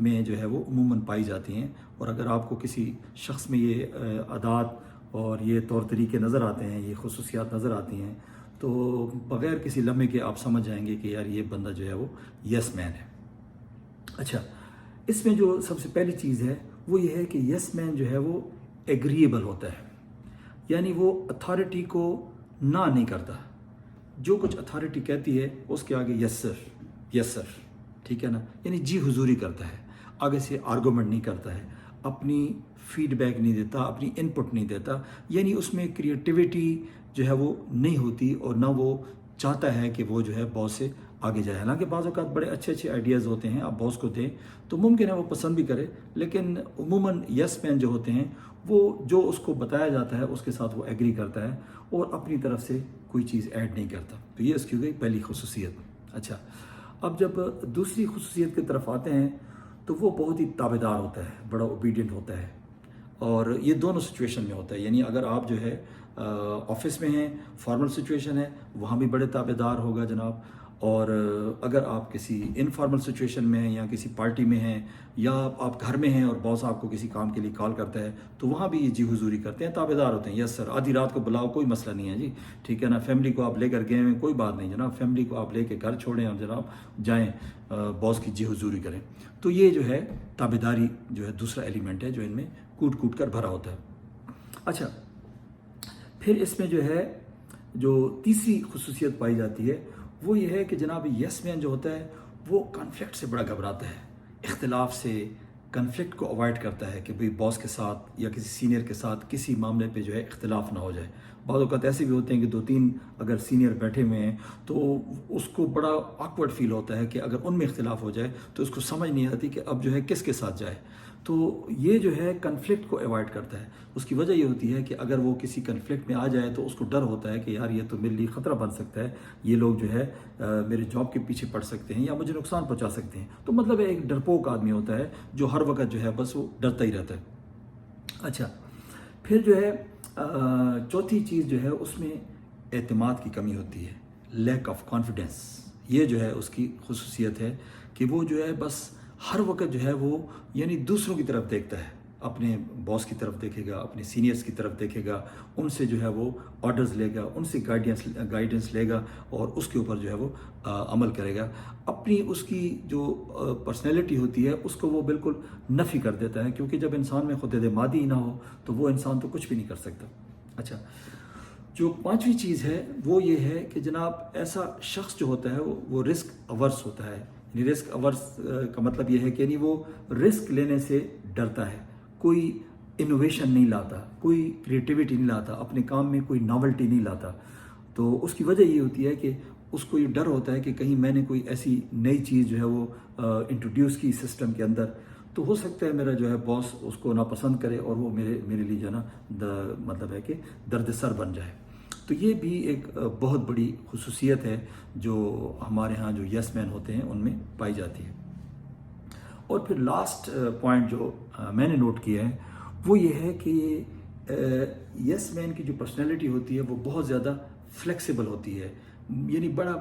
میں جو ہے وہ عموماً پائی جاتی ہیں. اور اگر آپ کو کسی شخص میں یہ عادات اور یہ طور طریقے نظر آتے ہیں, یہ خصوصیات نظر آتی ہیں, تو بغیر کسی لمحے کے آپ سمجھ جائیں گے کہ یار یہ بندہ جو ہے وہ یس مین ہے. اچھا, اس میں جو سب سے پہلی چیز ہے وہ یہ ہے کہ یس مین جو ہے وہ ایگریبل ہوتا ہے, یعنی وہ اتھارٹی کو نہ نہیں کرتا. جو کچھ اتھارٹی کہتی ہے اس کے آگے یس سر, یس سر, ٹھیک ہے نا, یعنی جی حضوری کرتا ہے, آگے سے آرگومنٹ نہیں کرتا ہے, اپنی فیڈ بیک نہیں دیتا, اپنی ان پٹ نہیں دیتا, یعنی اس میں کریٹیویٹی جو ہے وہ نہیں ہوتی, اور نہ وہ چاہتا ہے کہ وہ جو ہے باس سے آگے جائے. حالانکہ بعض اوقات بڑے اچھے اچھے آئیڈیاز ہوتے ہیں, آپ باس کو دیں تو ممکن ہے وہ پسند بھی کرے, لیکن عموماً یس مین جو ہوتے ہیں وہ جو اس کو بتایا جاتا ہے اس کے ساتھ وہ ایگری کرتا ہے اور اپنی طرف سے کوئی چیز ایڈ نہیں کرتا. تو یہ اس کی ہوئی پہلی خصوصیت. اچھا, اب جب دوسری خصوصیت کی طرف آتے ہیں تو وہ بہت ہی تابعدار ہوتا ہے, بڑا اوبیڈینٹ ہوتا ہے, اور یہ دونوں سچویشن میں ہوتا ہے. یعنی اگر آپ جو ہے آفس میں ہیں, فارمل سچویشن ہے, وہاں بھی بڑے تابعدار ہوگا جناب, اور اگر آپ کسی انفارمل سچویشن میں ہیں یا کسی پارٹی میں ہیں یا آپ گھر میں ہیں اور باس آپ کو کسی کام کے لیے کال کرتا ہے تو وہاں بھی یہ جی حضوری کرتے ہیں, تابعدار ہوتے ہیں. یس سر, آدھی رات کو بلاؤ کوئی مسئلہ نہیں ہے جی, ٹھیک ہے نا, فیملی کو آپ لے کر گئے ہیں کوئی بات نہیں جناب, فیملی کو آپ لے کے گھر چھوڑیں اور جناب جائیں باس کی جی حضوری کریں. تو یہ جو ہے تابعداری جو ہے دوسرا ایلیمنٹ ہے جو ان میں کوٹ کوٹ کر بھرا ہوتا ہے. اچھا, پھر اس میں جو ہے جو تیسری خصوصیت پائی جاتی ہے وہ یہ ہے کہ جناب یس مین جو ہوتا ہے وہ کنفلکٹ سے بڑا گھبراتا ہے, اختلاف سے, کنفلکٹ کو اوائڈ کرتا ہے کہ بھئی باس کے ساتھ یا کسی سینئر کے ساتھ کسی معاملے پہ جو ہے اختلاف نہ ہو جائے. بعض اوقات ایسے بھی ہوتے ہیں کہ 2-3 اگر سینئر بیٹھے ہوئے ہیں تو اس کو بڑا آکورڈ فیل ہوتا ہے کہ اگر ان میں اختلاف ہو جائے تو اس کو سمجھ نہیں آتی کہ اب جو ہے کس کے ساتھ جائے. تو یہ جو ہے کنفلکٹ کو ایوائڈ کرتا ہے. اس کی وجہ یہ ہوتی ہے کہ اگر وہ کسی کنفلکٹ میں آ جائے تو اس کو ڈر ہوتا ہے کہ یار یہ تو میرے لیے خطرہ بن سکتا ہے, یہ لوگ جو ہے میرے جاب کے پیچھے پڑ سکتے ہیں یا مجھے نقصان پہنچا سکتے ہیں. تو مطلب ایک ڈرپوک آدمی ہوتا ہے جو ہر وقت جو ہے بس وہ ڈرتا ہی رہتا ہے. اچھا, پھر جو ہے چوتھی چیز جو ہے اس میں اعتماد کی کمی ہوتی ہے, لیک آف کانفیڈنس. یہ جو ہے اس کی خصوصیت ہے کہ وہ جو ہے بس ہر وقت جو ہے وہ یعنی دوسروں کی طرف دیکھتا ہے, اپنے باس کی طرف دیکھے گا, اپنے سینئرز کی طرف دیکھے گا, ان سے جو ہے وہ آرڈرز لے گا, ان سے گائیڈنس لے گا اور اس کے اوپر جو ہے وہ عمل کرے گا. اپنی اس کی جو پرسنالٹی ہوتی ہے اس کو وہ بالکل نفی کر دیتا ہے, کیونکہ جب انسان میں خود اعتمادی نہ ہو تو وہ انسان تو کچھ بھی نہیں کر سکتا. اچھا, جو پانچویں چیز ہے وہ یہ ہے کہ جناب ایسا شخص جو ہوتا ہے وہ رسک اورس ہوتا ہے. یعنی رسک اورس کا مطلب یہ ہے کہ یعنی وہ رسک لینے سے ڈرتا ہے, کوئی انوویشن نہیں لاتا, کوئی کریٹیویٹی نہیں لاتا, اپنے کام میں کوئی ناولٹی نہیں لاتا. تو اس کی وجہ یہ ہوتی ہے کہ اس کو یہ ڈر ہوتا ہے کہ کہیں میں نے کوئی ایسی نئی چیز جو ہے وہ انٹروڈیوس کی سسٹم کے اندر, تو ہو سکتا ہے میرا جو ہے باس اس کو ناپسند کرے اور وہ میرے لیے جو ہے نا مطلب ہے کہ درد سر بن جائے. تو یہ بھی ایک بہت بڑی خصوصیت ہے جو ہمارے ہاں جو یس مین ہوتے ہیں ان میں پائی جاتی ہے. اور پھر لاسٹ پوائنٹ جو میں نے نوٹ کیا ہے وہ یہ ہے کہ یس مین کی جو پرسنالٹی ہوتی ہے وہ بہت زیادہ فلیکسیبل ہوتی ہے, یعنی بڑا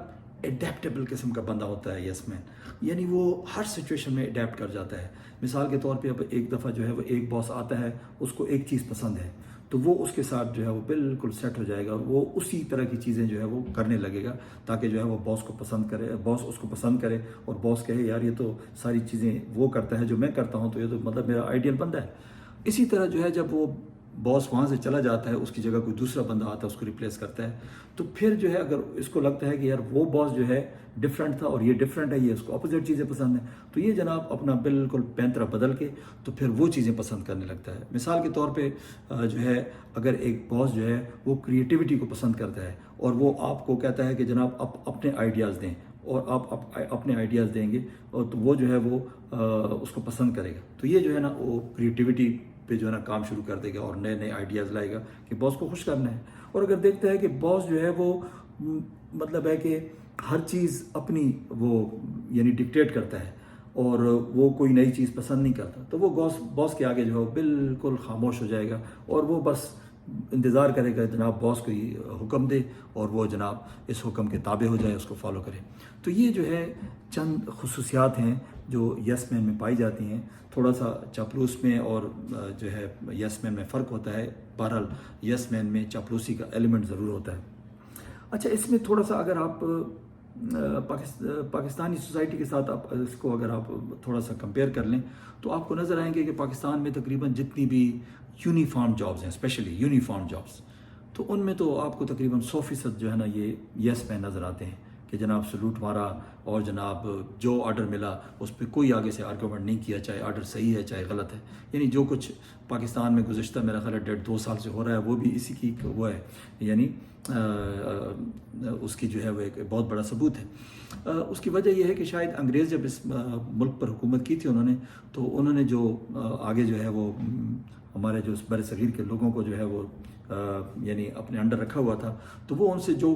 اڈیپٹیبل قسم کا بندہ ہوتا ہے یس مین, یعنی وہ ہر سچویشن میں اڈیپٹ کر جاتا ہے. مثال کے طور پہ اب ایک دفعہ جو ہے وہ ایک باس آتا ہے, اس کو ایک چیز پسند ہے تو وہ اس کے ساتھ جو ہے وہ بالکل سیٹ ہو جائے گا اور وہ اسی طرح کی چیزیں جو ہے وہ کرنے لگے گا تاکہ جو ہے وہ باس کو پسند کرے, باس اس کو پسند کرے اور باس کہے یار یہ تو ساری چیزیں وہ کرتا ہے جو میں کرتا ہوں, تو یہ تو مطلب میرا آئیڈیل بندہ ہے. اسی طرح جو ہے جب وہ باس وہاں سے چلا جاتا ہے, اس کی جگہ کوئی دوسرا بندہ آتا ہے, اس کو ریپلیس کرتا ہے, تو پھر جو ہے اگر اس کو لگتا ہے کہ یار وہ باس جو ہے ڈفرینٹ تھا اور یہ ڈفرینٹ ہے, یہ اس کو اپوزٹ چیزیں پسند ہیں, تو یہ جناب اپنا بالکل پینترا بدل کے تو پھر وہ چیزیں پسند کرنے لگتا ہے. مثال کے طور پہ جو ہے اگر ایک باس جو ہے وہ کریٹیوٹی کو پسند کرتا ہے اور وہ آپ کو کہتا ہے کہ جناب آپ اپنے آئیڈیاز دیں اور آپ اپنے آئیڈیاز دیں گے اور تو وہ جو ہے وہ اس کو پسند کرے گا, تو یہ جو ہے نا وہ کریٹیوٹی پہ جو ہے نا کام شروع کر دے گا اور نئے نئے آئیڈیاز لائے گا کہ باس کو خوش کرنا ہے. اور اگر دیکھتا ہے کہ باس جو ہے وہ مطلب ہے کہ ہر چیز اپنی وہ یعنی ڈکٹیٹ کرتا ہے اور وہ کوئی نئی چیز پسند نہیں کرتا, تو وہ باس کے آگے جو ہے وہ بالکل خاموش ہو جائے گا اور وہ بس انتظار کرے گا جناب باس کو یہ حکم دے اور وہ جناب اس حکم کے تابع ہو جائے, اس کو فالو کرے. تو یہ جو ہے چند خصوصیات ہیں جو یس مین میں پائی جاتی ہیں. تھوڑا سا چاپلوس میں اور جو ہے یس مین میں فرق ہوتا ہے. بہرحال یس مین میں چاپلوسی کا ایلیمنٹ ضرور ہوتا ہے. اچھا اس میں تھوڑا سا اگر آپ پاکستانی سوسائٹی کے ساتھ آپ اس کو اگر آپ تھوڑا سا کمپیئر کر لیں تو آپ کو نظر آئیں گے کہ پاکستان میں تقریباً جتنی بھی یونیفارم جابز ہیں، اسپیشلی یونیفارم جابز، تو ان میں تو آپ کو تقریباً 100% جو ہے نا یہ یس مین نظر آتے ہیں کہ جناب سلوٹ مارا اور جناب جو آرڈر ملا اس پہ کوئی آگے سے آرگومنٹ نہیں کیا، چاہے آرڈر صحیح ہے چاہے غلط ہے. یعنی جو کچھ پاکستان میں گزشتہ میرا خیال ہے 1.5-2 سال سے ہو رہا ہے وہ بھی اسی کی وہ ہے، یعنی اس کی جو ہے وہ ایک بہت بڑا ثبوت ہے. اس کی وجہ یہ ہے کہ شاید انگریز جب اس ملک پر حکومت کی تھی انہوں نے جو آگے جو ہے وہ ہمارے جو بر صغیر کے لوگوں کو جو ہے وہ یعنی اپنے انڈر رکھا ہوا تھا، تو وہ ان سے جو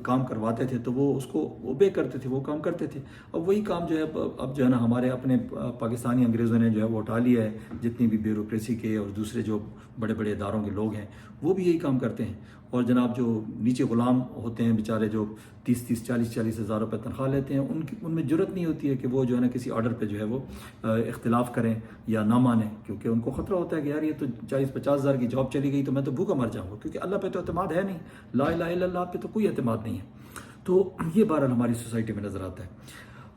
کام کرواتے تھے تو وہ اس کو اوبے کرتے تھے، وہ کام کرتے تھے. اب وہی کام جو ہے اب جو ہے نا ہمارے اپنے پاکستانی انگریزوں نے جو ہے وہ اٹھا لیا ہے. جتنی بھی بیوروکریسی کے اور دوسرے جو بڑے بڑے اداروں کے لوگ ہیں وہ بھی یہی کام کرتے ہیں. اور جناب جو نیچے غلام ہوتے ہیں بیچارے جو 30-40 ہزار روپے تنخواہ لیتے ہیں، ان میں جرت نہیں ہوتی ہے کہ وہ جو ہے نا کسی آرڈر پہ جو ہے وہ اختلاف کریں یا نہ مانیں، کیونکہ ان کو خطرہ ہوتا ہے کہ یار یہ تو 40-50 ہزار کی جاب چلی گئی تو میں تو بھوکا مر جاؤں گا، کیونکہ اللہ پہ تو اعتماد ہے نہیں، لا الہ الا اللہ پہ تو کوئی اعتماد نہیں ہے. تو یہ بہرحال ہماری سوسائٹی میں نظر آتا ہے.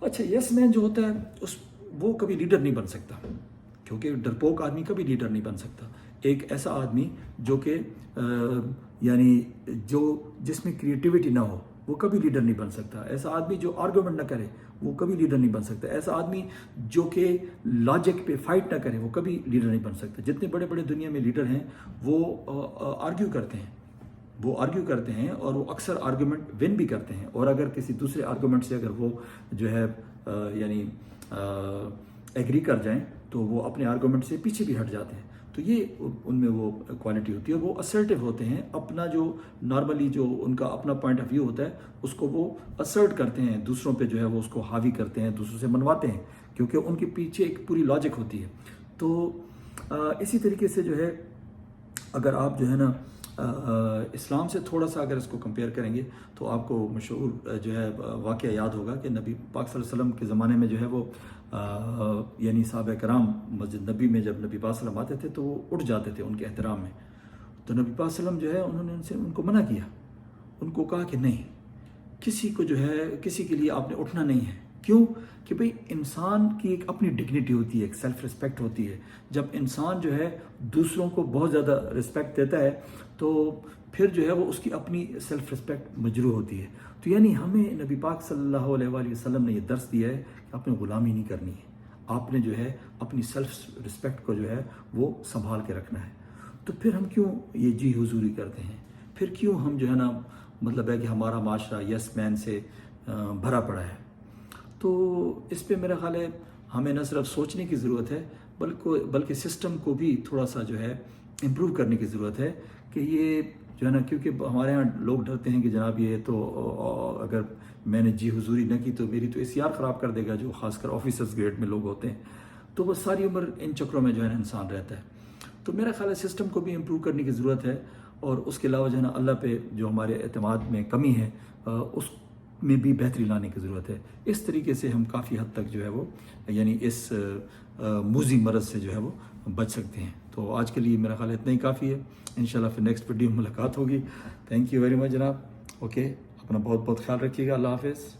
اچھا یس مین جو ہوتا ہے وہ کبھی لیڈر نہیں بن سکتا، کیونکہ ڈرپوک آدمی کبھی لیڈر نہیں بن سکتا. ایک ایسا آدمی جو کہ یعنی جس میں کریٹیوٹی نہ ہو وہ کبھی لیڈر نہیں بن سکتا. ایسا آدمی جو آرگومنٹ نہ کرے وہ کبھی لیڈر نہیں بن سکتا. ایسا آدمی جو کہ لاجک پہ فائٹ نہ کرے وہ کبھی لیڈر نہیں بن سکتا. جتنے بڑے بڑے دنیا میں لیڈر ہیں وہ آرگیو کرتے ہیں اور وہ اکثر آرگومنٹ ون بھی کرتے ہیں، اور اگر کسی دوسرے آرگومنٹ سے اگر وہ جو ہے یعنی ایگری کر جائیں تو وہ اپنے آرگومنٹ سے پیچھے بھی ہٹ جاتے ہیں. تو یہ ان میں وہ کوالٹی ہوتی ہے. وہ اسرٹیو ہوتے ہیں، اپنا جو نارملی جو ان کا اپنا پوائنٹ آف ویو ہوتا ہے اس کو وہ اسرٹ کرتے ہیں، دوسروں پہ جو ہے وہ اس کو حاوی کرتے ہیں، دوسروں سے منواتے ہیں، کیونکہ ان کے پیچھے ایک پوری لاجک ہوتی ہے. تو اسی طریقے سے جو ہے اگر آپ جو ہے نا اسلام سے تھوڑا سا اگر اس کو کمپیئر کریں گے تو آپ کو مشہور جو ہے واقعہ یاد ہوگا کہ نبی پاک صلی اللہ علیہ وسلم کے زمانے میں جو ہے وہ یعنی صحابہ کرام مسجد نبی میں جب نبی پاک صلی اللہ علیہ وسلم آتے تھے تو وہ اٹھ جاتے تھے ان کے احترام میں. تو نبی پاک صلی اللہ علیہ وسلم جو ہے انہوں نے ان کو منع کیا، ان کو کہا کہ نہیں، کسی کو جو ہے کسی کے لیے آپ نے اٹھنا نہیں ہے. کیوں؟ کہ بھئی انسان کی ایک اپنی ڈگنیٹی ہوتی ہے، ایک سیلف رسپیکٹ ہوتی ہے. جب انسان جو ہے دوسروں کو بہت زیادہ رسپیکٹ دیتا ہے تو پھر جو ہے وہ اس کی اپنی سیلف رسپیکٹ مجروح ہوتی ہے. تو یعنی ہمیں نبی پاک صلی اللہ علیہ وآلہ وسلم نے یہ درس دیا ہے کہ آپ نے غلامی نہیں کرنی ہے، آپ نے جو ہے اپنی سیلف رسپیکٹ کو جو ہے وہ سنبھال کے رکھنا ہے. تو پھر ہم کیوں یہ جی حضوری کرتے ہیں؟ پھر کیوں ہم جو ہے نا مطلب ہے کہ ہمارا معاشرہ یس مین سے بھرا پڑا ہے؟ تو اس پہ میرا خیال ہے ہمیں نہ صرف سوچنے کی ضرورت ہے بلکہ سسٹم کو بھی تھوڑا سا جو ہے امپروو کرنے کی ضرورت ہے کہ یہ جو ہے نا، کیونکہ ہمارے ہاں لوگ ڈرتے ہیں کہ جناب یہ تو اگر میں نے جی حضوری نہ کی تو میری تو ACR خراب کر دے گا، جو خاص کر آفیسرز گریڈ میں لوگ ہوتے ہیں. تو وہ ساری عمر ان چکروں میں جو ہے نا انسان رہتا ہے. تو میرا خیال ہے سسٹم کو بھی امپروو کرنے کی ضرورت ہے، اور اس کے علاوہ جو ہے نا اللہ پہ جو ہمارے اعتماد میں کمی ہے اس میں بھی بہتری لانے کی ضرورت ہے. اس طریقے سے ہم کافی حد تک جو ہے وہ یعنی اس موذی مرض سے جو ہے وہ بچ سکتے ہیں. تو آج کے لیے میرا خیال اتنا ہی کافی ہے. انشاءاللہ پھر نیکسٹ ویڈیو میں ملاقات ہوگی. تھینک یو ویری مچ جناب. اوکے، اپنا بہت بہت خیال رکھیے گا. اللہ حافظ.